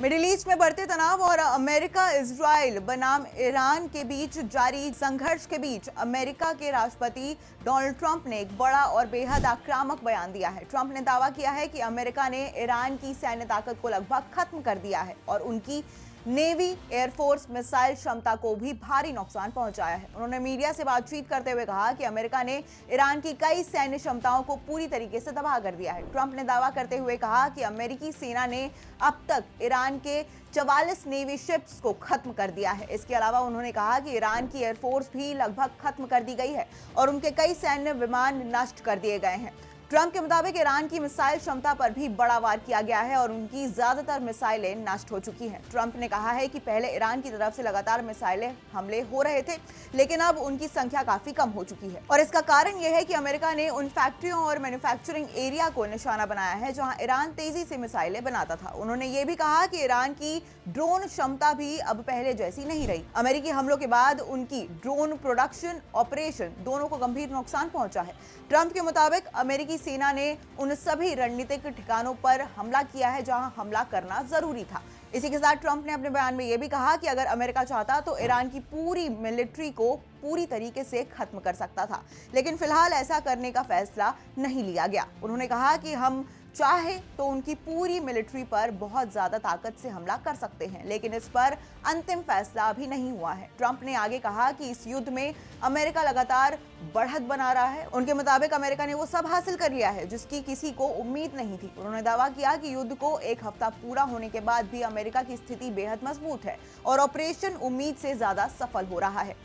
Middle east में बढ़ते तनाव और अमेरिका इजराइल बनाम ईरान के बीच जारी संघर्ष के बीच अमेरिका के राष्ट्रपति डोनाल्ड ट्रंप ने एक बड़ा और बेहद आक्रामक बयान दिया है। ट्रंप ने दावा किया है कि अमेरिका ने ईरान की सैन्य ताकत को लगभग खत्म कर दिया है और उनकी नेवी एयरफोर्स मिसाइल क्षमता को भी भारी नुकसान पहुंचाया है। उन्होंने मीडिया से बातचीत करते हुए कहा कि अमेरिका ने ईरान की कई सैन्य क्षमताओं को पूरी तरीके से तबाह कर दिया है। ट्रंप ने दावा करते हुए कहा कि अमेरिकी सेना ने अब तक ईरान के 44 नेवी शिप्स को खत्म कर दिया है। इसके अलावा उन्होंने कहा कि ईरान की एयरफोर्स भी लगभग खत्म कर दी गई है और उनके कई सैन्य विमान नष्ट कर दिए गए हैं। ट्रंप के मुताबिक ईरान की मिसाइल क्षमता पर भी बड़ा वार किया गया है और उनकी ज्यादातर मिसाइलें नष्ट हो चुकी हैं। ट्रंप ने कहा है कि पहले ईरान की तरफ से लगातार मिसाइलें हमले हो रहे थे, लेकिन अब उनकी संख्या काफी कम हो चुकी है और इसका कारण यह है कि अमेरिका ने उन फैक्ट्रियों और मैन्युफैक्चरिंग एरिया को निशाना बनाया है जहां ईरान तेजी से मिसाइलें बनाता था। उन्होंने ये भी कहा कि ईरान की ड्रोन क्षमता भी अब पहले जैसी नहीं रही। अमेरिकी हमलों के बाद उनकी ड्रोन प्रोडक्शन ऑपरेशन दोनों को गंभीर नुकसान पहुंचा है। ट्रंप के मुताबिक अमेरिकी सेना ने उन सभी रणनीतिक ठिकानों पर हमला किया है जहां हमला करना जरूरी था। इसी के साथ ट्रंप ने अपने बयान में यह भी कहा कि अगर अमेरिका चाहता तो ईरान की पूरी मिलिट्री को पूरी तरीके से खत्म कर सकता था, लेकिन फिलहाल ऐसा करने का फैसला नहीं लिया गया। उन्होंने कहा कि हम चाहे तो उनकी पूरी मिलिट्री पर बहुत ज्यादा ताकत से हमला कर सकते हैं, लेकिन इस पर अंतिम फैसला अभी नहीं हुआ है। ट्रंप ने आगे कहा कि इस युद्ध में अमेरिका लगातार बढ़त बना रहा है। उनके मुताबिक अमेरिका ने वो सब हासिल कर लिया है जिसकी किसी को उम्मीद नहीं थी। उन्होंने दावा किया कि युद्ध को एक हफ्ता पूरा होने के बाद भी अमेरिका की स्थिति बेहद मजबूत है और ऑपरेशन उम्मीद से ज्यादा सफल हो रहा है।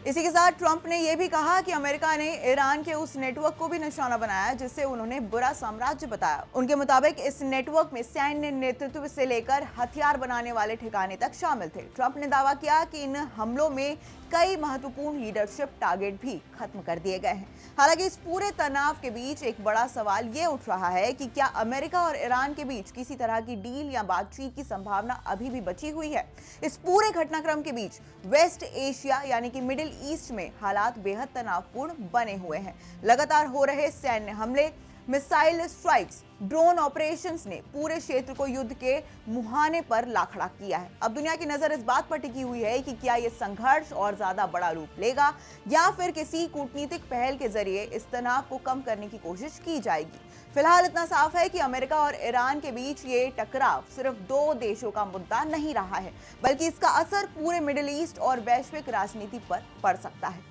इसी के साथ ट्रंप ने यह भी कहा कि अमेरिका ने ईरान के उस नेटवर्क को भी निशाना बनाया जिसे उन्होंने बुरा साम्राज्य बताया। उनके मुताबिक इस नेटवर्क में सैन्य नेतृत्व से लेकर हथियार बनाने वाले ठिकाने तक शामिल थे। ट्रंप ने दावा किया कि इन हमलों में कई महत्वपूर्ण लीडरशिप टारगेट भी खत्म कर दिए गए हैं। हालांकि इस पूरे तनाव के बीच एक बड़ा सवाल ये उठ रहा है कि क्या अमेरिका और ईरान के बीच किसी तरह की डील या बातचीत की संभावना अभी भी बची हुई है। इस पूरे घटनाक्रम के बीच वेस्ट एशिया यानी कि मिडिल ईस्ट में हालात बेहद तनावपूर्ण बने हुए हैं। लगातार हो रहे सैन्य हमले, मिसाइल स्ट्राइक्स, ड्रोन ऑपरेशंस ने पूरे क्षेत्र को युद्ध के मुहाने पर ला खड़ा किया है। अब दुनिया की नजर इस बात पर टिकी हुई है कि क्या यह संघर्ष और ज्यादा बड़ा रूप लेगा या फिर किसी कूटनीतिक पहल के जरिए इस तनाव को कम करने की कोशिश की जाएगी। फिलहाल इतना साफ है कि अमेरिका और ईरान के बीच ये टकराव सिर्फ दो देशों का मुद्दा नहीं रहा है, बल्कि इसका असर पूरे मिडिल ईस्ट और वैश्विक राजनीति पर पड़ सकता है।